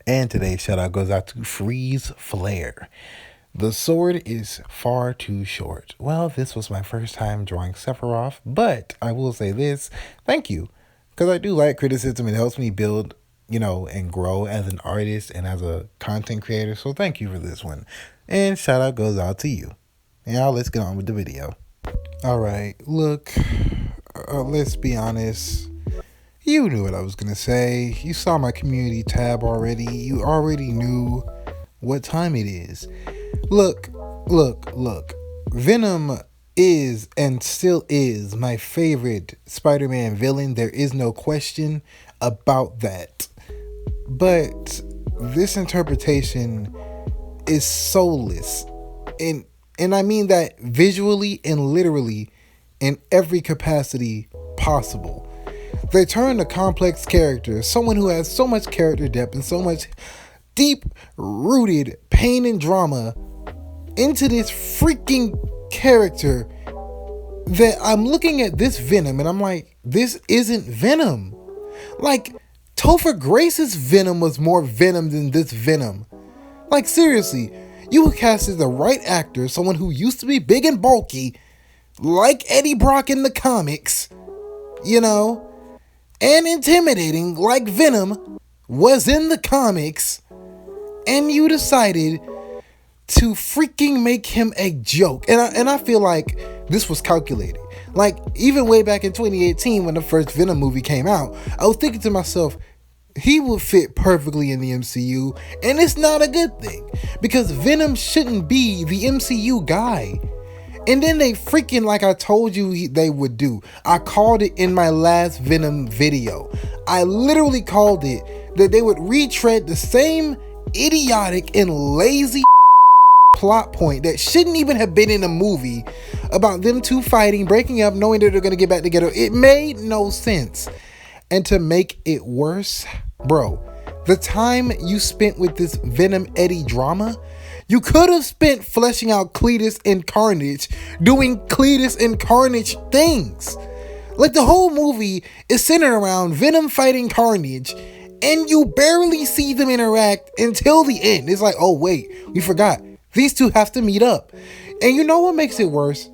And today's shout out goes out to Freeze Flare. The sword is far too short. Well, this was my first time drawing Sephiroth, but I will say this, thank you. Because I do like criticism. It helps me build, and grow as an artist and as a content creator. So thank you for this one. And shout out goes out to you. Now let's get on with the video. Alright, look, let's be honest. You knew what I was going to say. You saw my community tab already. You already knew what time it is. Look. Venom is and still is my favorite Spider-Man villain. There is no question about that. But this interpretation is soulless. And I mean that visually and literally in every capacity possible. They turn a complex character, someone who has so much character depth and so much deep-rooted pain and drama, into this freaking character that I'm looking at this Venom and I'm like, this isn't Venom. Like, Topher Grace's Venom was more Venom than this Venom. Like, seriously, you casted the right actor, someone who used to be big and bulky, like Eddie Brock in the comics, and intimidating like Venom was in the comics, and you decided to freaking make him a joke. And I feel like this was calculated. Like, even way back in 2018 when the first Venom movie came out, I was thinking to myself, he would fit perfectly in the MCU, and it's not a good thing because Venom shouldn't be the MCU guy. And then they freaking, like I told you they would do, I called it in my last Venom video. I literally called it that they would retread the same idiotic and lazy plot point that shouldn't even have been in a movie about them two fighting, breaking up, knowing that they're going to get back together. It made no sense. And to make it worse, bro, the time you spent with this Venom Eddie drama, you could have spent fleshing out Cletus and Carnage, doing Cletus and Carnage things. Like, the whole movie is centered around Venom fighting Carnage, and you barely see them interact until the end. It's like, oh wait, we forgot. These two have to meet up. And you know what makes it worse?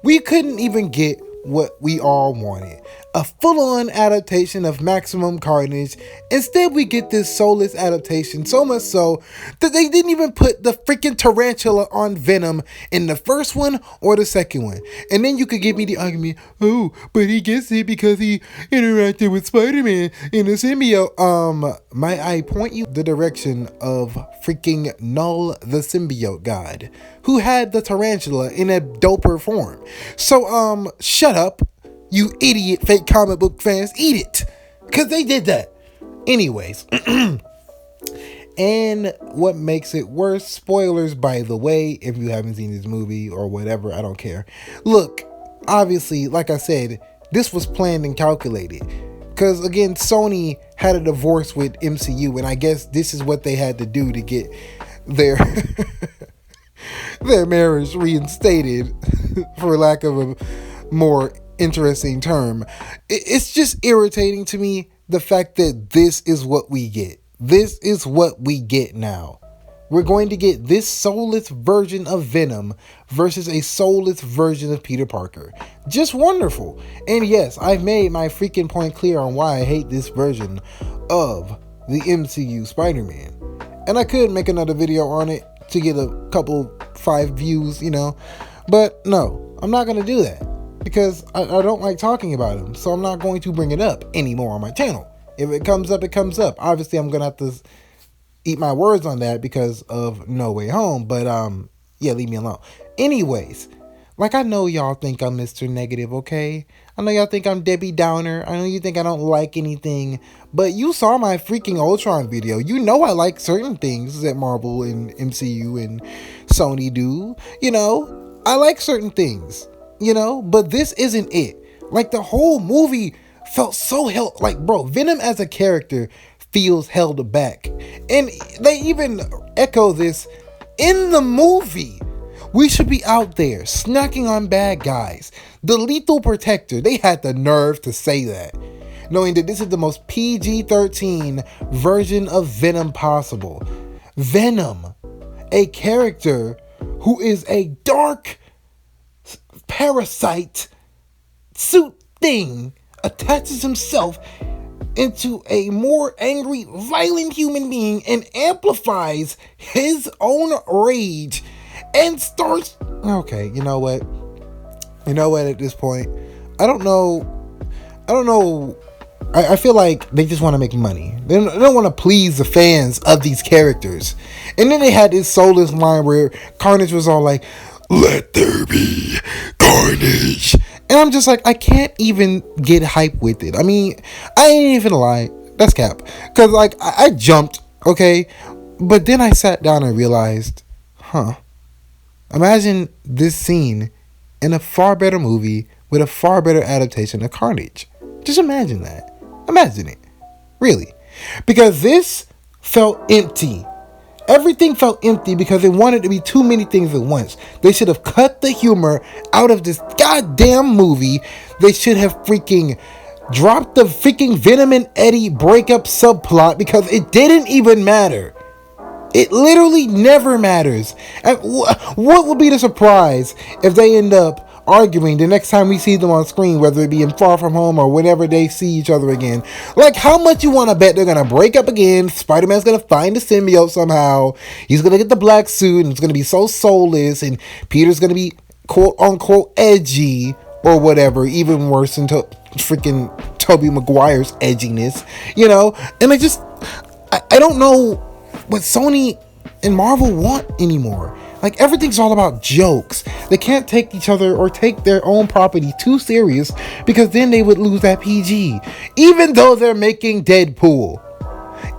We couldn't even get what we all wanted. A full-on adaptation of Maximum Carnage. Instead, we get this soulless adaptation, so much so that they didn't even put the freaking tarantula on Venom in the first one or the second one. And then you could give me the argument, oh, but he gets it because he interacted with Spider-Man in a symbiote. Might I point you the direction of freaking Null the symbiote god, who had the tarantula in a doper form. So, shut up. You idiot fake comic book fans, eat it. Because they did that. Anyways. And what makes it worse, spoilers by the way, if you haven't seen this movie or whatever, I don't care. Look, obviously, like I said, this was planned and calculated. Because again, Sony had a divorce with MCU, and I guess this is what they had to do to get their their marriage reinstated, for lack of a more interesting term. It's just irritating to me, the fact that this is what we get. This is what we get now. We're going to get this soulless version of Venom versus a soulless version of Peter Parker. Just wonderful. And yes, I've made my freaking point clear on why I hate this version of the MCU Spider-Man. And I could make another video on it to get a couple 5 views, But no, I'm not going to do that. Because I don't like talking about him. So I'm not going to bring it up anymore on my channel. If it comes up, it comes up. Obviously, I'm going to have to eat my words on that because of No Way Home. But, yeah, leave me alone. Anyways, like, I know y'all think I'm Mr. Negative, okay? I know y'all think I'm Debbie Downer. I know you think I don't like anything. But you saw my freaking Ultron video. You know I like certain things that Marvel and MCU and Sony do. I like certain things. But this isn't it. Like, the whole movie felt so held, like, bro, Venom as a character feels held back. And they even echo this in the movie We should be out there snacking on bad guys. The Lethal Protector, they had the nerve to say that, knowing that this is the most PG-13 version of Venom possible. Venom, a character who is a dark parasite suit thing, attaches himself into a more angry, violent human being and amplifies his own rage and starts... Okay, you know what? At this point, I don't know. I feel like they just want to make money. They don't want to please the fans of these characters. And then they had this soulless line where Carnage was all like, "Let there be carnage." And I'm just like, I can't even get hype with it. I mean, I ain't even lie. That's cap. Because, like, I jumped, okay? But then I sat down and realized, imagine this scene in a far better movie with a far better adaptation of Carnage. Just imagine that. Imagine it. Really. Because this felt empty. Everything felt empty because they wanted to be too many things at once. They should have cut the humor out of this goddamn movie. They should have freaking dropped the freaking Venom and Eddie breakup subplot because it didn't even matter. It literally never matters. And what would be the surprise if they end up arguing the next time we see them on screen, whether it be in Far From Home or whenever they see each other again? Like, how much you want to bet they're going to break up again? Spider-Man's going to find the symbiote somehow. He's going to get the black suit and it's going to be so soulless, and Peter's going to be quote unquote edgy or whatever, even worse than freaking Tobey Maguire's edginess, you know? And I don't know what Sony and Marvel want anymore. Like, everything's all about jokes. They can't take each other or take their own property too serious because then they would lose that PG. Even though they're making Deadpool.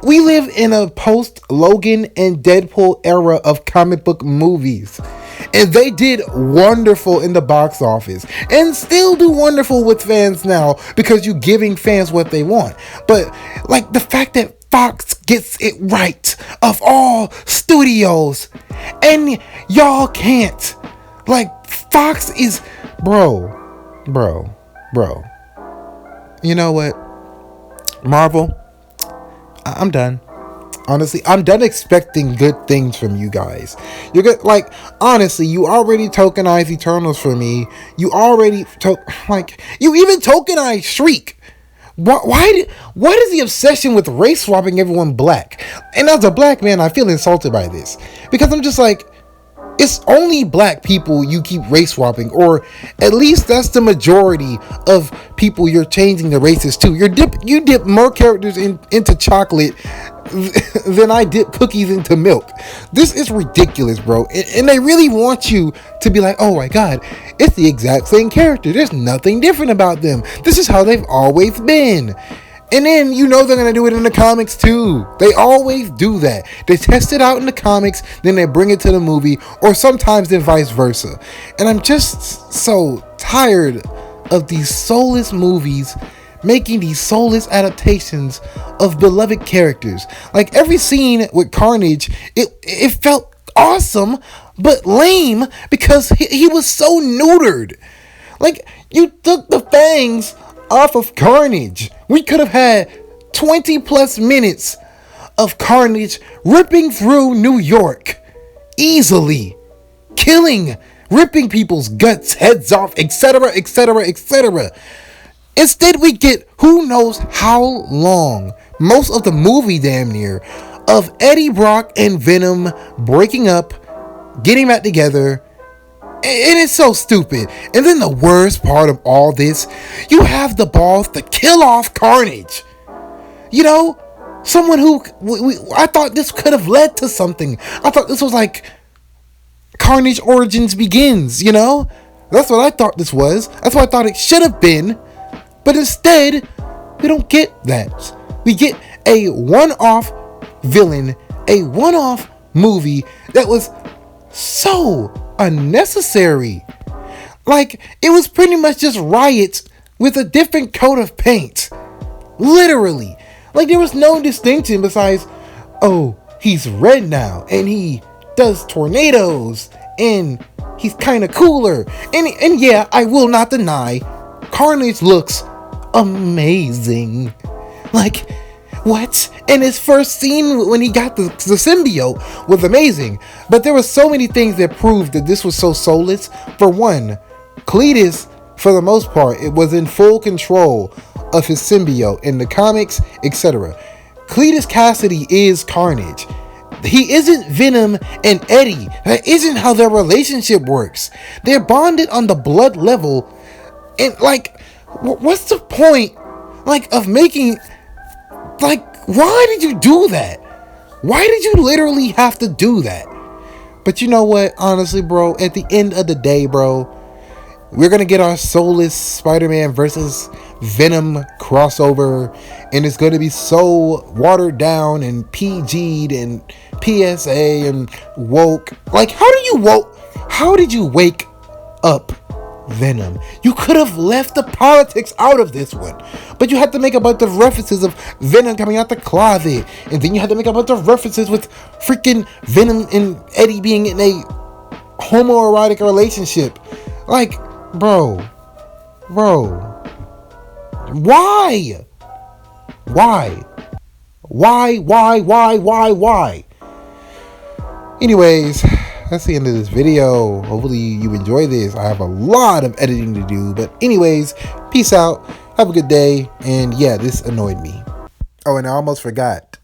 We live in a post-Logan and Deadpool era of comic book movies. And they did wonderful in the box office. And still do wonderful with fans now because you're giving fans what they want. But, like, the fact that Fox gets it right of all studios and y'all can't. Like, Fox is... Bro. You know what? Marvel, I'm done. Honestly, I'm done expecting good things from you guys. You're good. Like, honestly, you already tokenized Eternals for me. You already you even tokenized Shriek. What is the obsession with race swapping everyone black? And as a black man, I feel insulted by this because I'm just like, it's only black people you keep race swapping, or at least that's the majority of people you're changing the races to. You dip more characters into chocolate than I dip cookies into milk. This is ridiculous, bro. And they really want you to be like, oh my god, it's the exact same character. There's nothing different about them. This is how they've always been. And then you know they're going to do it in the comics too. They always do that. They test it out in the comics, then they bring it to the movie, or sometimes then vice versa. And I'm just so tired of these soulless movies making these soulless adaptations of beloved characters. Like, every scene with Carnage, it felt awesome, but lame because he was so neutered. Like, you took the fangs off of Carnage. We could have had 20 plus minutes of Carnage ripping through New York easily, killing, ripping people's guts, heads off, etc., etc., etc. Instead, we get who knows how long, most of the movie damn near, of Eddie Brock and Venom breaking up, getting back together. And it's so stupid. And then the worst part of all this, you have the balls to kill off Carnage. You know, someone who I thought this could have led to something. I thought this was like Carnage Origins Begins, you know? That's what I thought this was. That's what I thought it should have been. But instead, we don't get that. We get a one-off villain, a one-off movie that was so unnecessary. Like, it was pretty much just riots with a different coat of paint. Literally. Like, there was no distinction besides, oh, he's red now and he does tornadoes and he's kind of cooler. And yeah, I will not deny, Carnage looks amazing. Like, what? And his first scene when he got the symbiote was amazing. But there were so many things that proved that this was so soulless. For one, Cletus, for the most part, it was in full control of his symbiote in the comics, etc. Cletus Cassidy is Carnage. He isn't Venom and Eddie. That isn't how their relationship works. They're bonded on the blood level. And like, what's the point, like, of making, like, why did you do that? Why did you literally have to do that? But you know what? Honestly, bro, at the end of the day, bro, we're going to get our soulless Spider-Man versus Venom crossover. And it's going to be so watered down and PG'd and PSA and woke. Like, how did you wake up Venom? You could have left the politics out of this one, but you had to make a bunch of references of Venom coming out the closet, and then you had to make a bunch of references with freaking Venom and Eddie being in a homoerotic relationship. Like, bro, why? Anyways, that's the end of this video. Hopefully you enjoy this. I have a lot of editing to do, but anyways, peace out. Have a good day. And yeah, this annoyed me. Oh, and I almost forgot.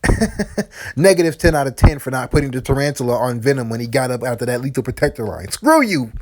Negative 10 out of 10 for not putting the tarantula on Venom when he got up after that lethal protector line. Screw you.